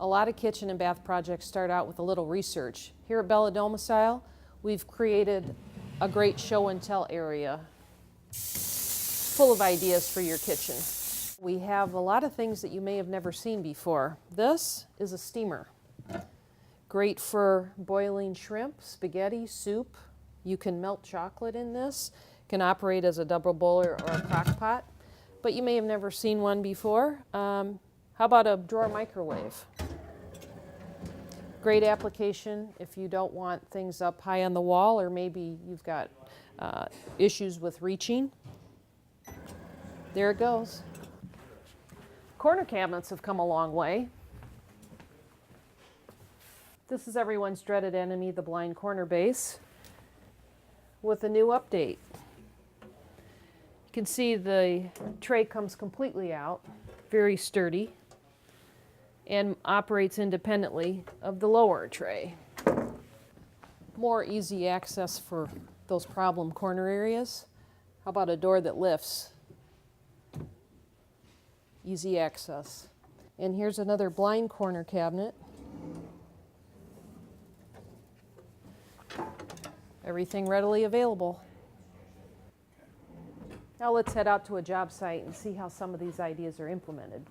A lot of kitchen and bath projects start out with a little research. Here at Bella Domicile, we've created a great show and tell area full of ideas for your kitchen. We have a lot of things that you may have never seen before. This is a steamer. Great for boiling shrimp, spaghetti, soup. You can melt chocolate in this. Can operate as a double boiler or a crock pot. But you may have never seen one before. How about a drawer microwave? Great application if you don't want things up high on the wall, or maybe you've got issues with reaching. There it goes. Corner cabinets have come a long way. This is everyone's dreaded enemy, the blind corner base, with a new update. You can see the tray comes completely out, very sturdy, and operates independently of the lower tray. More easy access for those problem corner areas. How about a door that lifts? Easy access. And here's another blind corner cabinet. Everything readily available. Now let's head out to a job site and see how some of these ideas are implemented.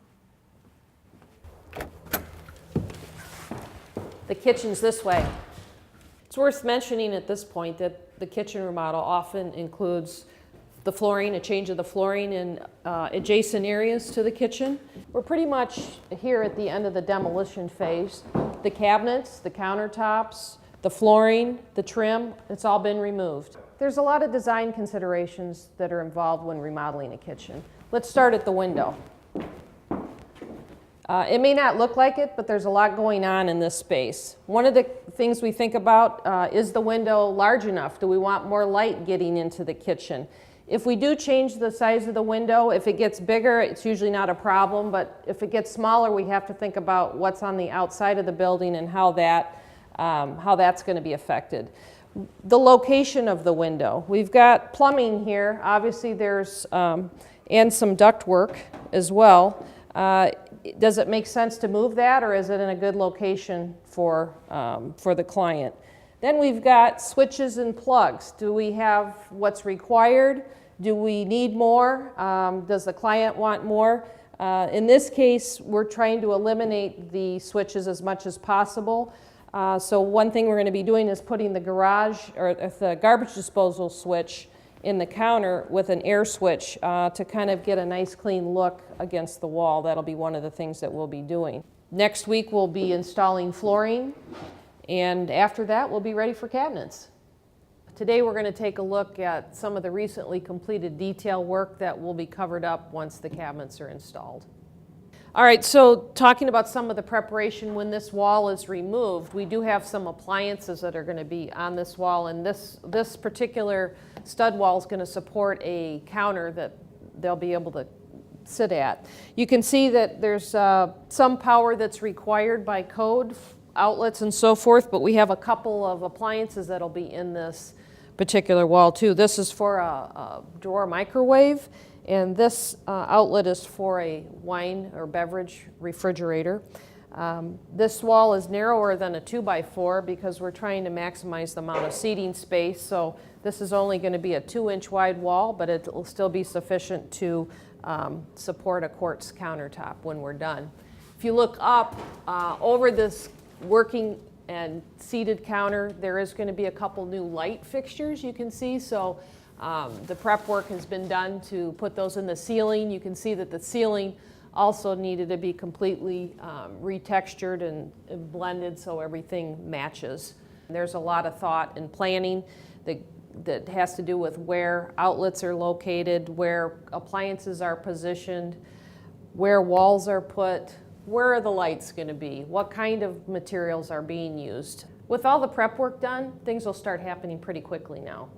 The kitchen's this way. It's worth mentioning at this point that the kitchen remodel often includes the flooring, a change of the flooring in adjacent areas to the kitchen. We're pretty much here at the end of the demolition phase. The cabinets, the countertops, the flooring, the trim, it's all been removed. There's a lot of design considerations that are involved when remodeling a kitchen. Let's start at the window. It may not look like it, but there's a lot going on in this space. One of the things we think about is the window large enough? Do we want more light getting into the kitchen? If we do change the size of the window, if it gets bigger, it's usually not a problem, but if it gets smaller, we have to think about what's on the outside of the building and how that's going to be affected. The location of the window. We've got plumbing here. Obviously there's, and some duct work as well. Does it make sense to move that, or is it in a good location for the client? Then we've got switches and plugs. Do we have what's required? Do we need more? Does the client want more? In this case, we're trying to eliminate the switches as much as possible. So one thing we're going to be doing is putting the garage or the garbage disposal switch in the counter with an air switch to kind of get a nice clean look against the wall. That'll be one of the things that we'll be doing. Next week we'll be installing flooring, and after that we'll be ready for cabinets. Today we're going to take a look at some of the recently completed detail work that will be covered up once the cabinets are installed. All right, so talking about some of the preparation when this wall is removed, we do have some appliances that are going to be on this wall, and this particular stud wall is going to support a counter that they'll be able to sit at. You can see that there's some power that's required by code, outlets and so forth, but we have a couple of appliances that'll be in this particular wall too. This is for a drawer microwave, and this outlet is for a wine or beverage refrigerator. This wall is narrower than a 2x4 because we're trying to maximize the amount of seating space. So this is only going to be a 2-inch wide wall, but it will still be sufficient to support a quartz countertop when we're done. If you look up over this working and seated counter, there is going to be a couple new light fixtures you can see. So the prep work has been done to put those in the ceiling. You can see that the ceiling also needed to be completely retextured and blended so everything matches. There's a lot of thought and planning that has to do with where outlets are located, where appliances are positioned, where walls are put, where are the lights going to be, what kind of materials are being used. With all the prep work done, things will start happening pretty quickly now.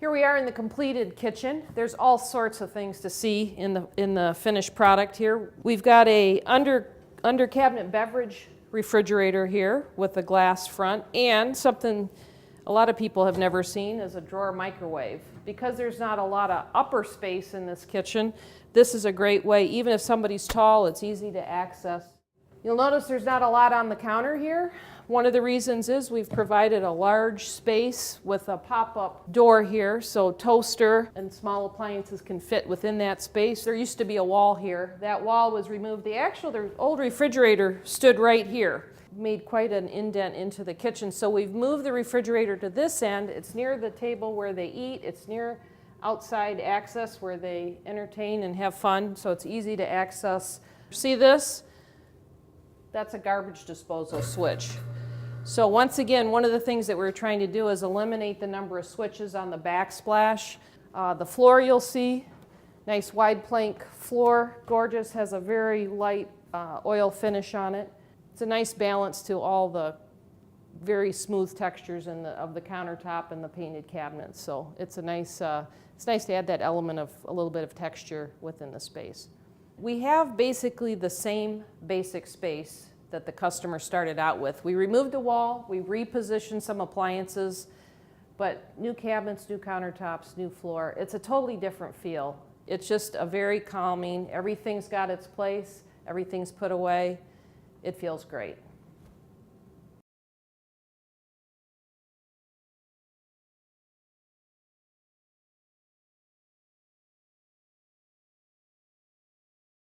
Here we are in the completed kitchen. There's all sorts of things to see in the finished product here. We've got a under cabinet beverage refrigerator here with a glass front, and something a lot of people have never seen is a drawer microwave. Because there's not a lot of upper space in this kitchen, this is a great way, even if somebody's tall, it's easy to access. You'll notice there's not a lot on the counter here. One of the reasons is we've provided a large space with a pop-up door here, so toaster and small appliances can fit within that space. There used to be a wall here. That wall was removed. The old refrigerator stood right here. Made quite an indent into the kitchen, so we've moved the refrigerator to this end. It's near the table where they eat. It's near outside access where they entertain and have fun, so it's easy to access. See this? That's a garbage disposal switch. So once again, one of the things that we're trying to do is eliminate the number of switches on the backsplash. The floor you'll see, nice wide plank floor, gorgeous, has a very light oil finish on it. It's a nice balance to all the very smooth textures of the countertop and the painted cabinets. So it's nice to add that element of a little bit of texture within the space. We have basically the same basic space that the customer started out with. We removed a wall, we repositioned some appliances, but new cabinets, new countertops, new floor. It's a totally different feel. It's just a very calming, everything's got its place, everything's put away. It feels great.